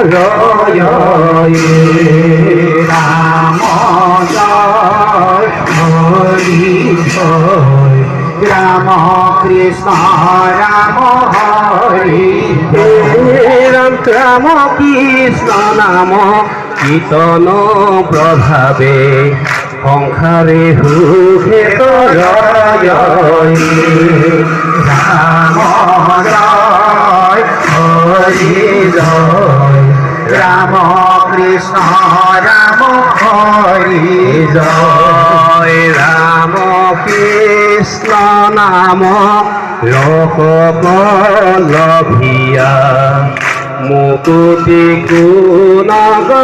জয় রাম জয় হরি জয় রাম কৃষ্ণ রাম হরি রাম রাম কৃষ্ণ নাম কীর্তন প্রভাবে সংসারে সুখে জয় রাম জয় হরি জয় রাম কৃষ্ণ রাম হরি জয় রাম কৃষ্ণ নাম লোকবলভিয়া মুকুতি গুণগণয়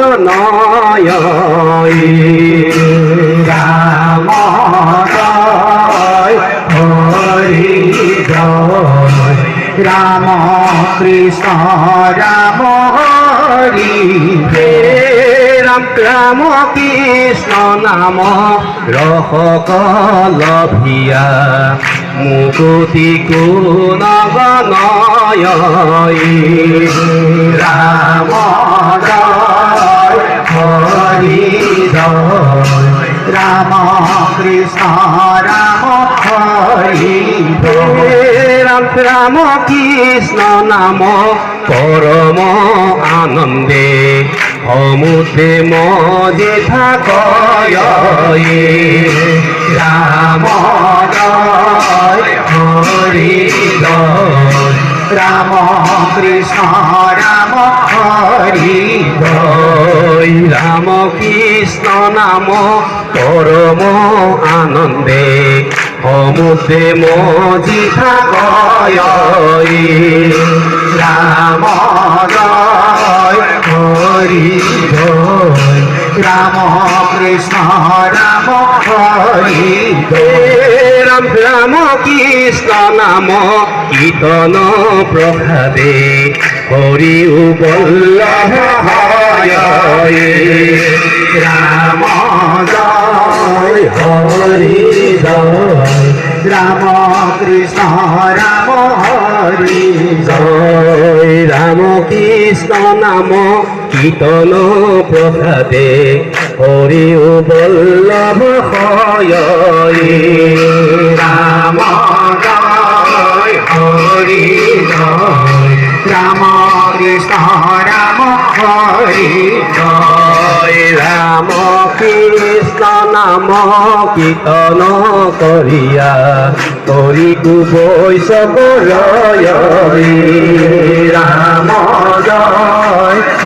রাম জয় হরি জয় রাম কৃষ্ণ রাম হরি রাম রাম কৃষ্ণ নাম রসকলভিয়া মুকুতি গুণগণয় রাম জয় হরি জয় রাম কৃষ্ণ রাম হরি রাম রাম কৃষ্ণ নাম পরম আনন্দে সমুদ্রে মজে থাকয় রাম জয় হরি জয় রাম কৃষ্ণ রাম হরি জয় রাম কৃষ্ণ নাম পরম আনন্দে সমুদ্রে মজি থাকয় রাম জয় হরি জয় রাম কৃষ্ণ রাম হরি রাম রাম কৃষ্ণ নাম কীর্তন প্রভাবে হরি বল্লভ হয় রাম জয় হরি জয় রাম কৃষ্ণ রাম হরি জয় রাম কৃষ্ণ নাম কীর্তন প্রভাবে হরি বল্লভ হয় রাম জয় হরি জয় রাম কৃষ্ণ রাম হরি জয় রাম কৃষ্ণ নাম কীর্তন করিয়া হরি বৈশ রাম জয়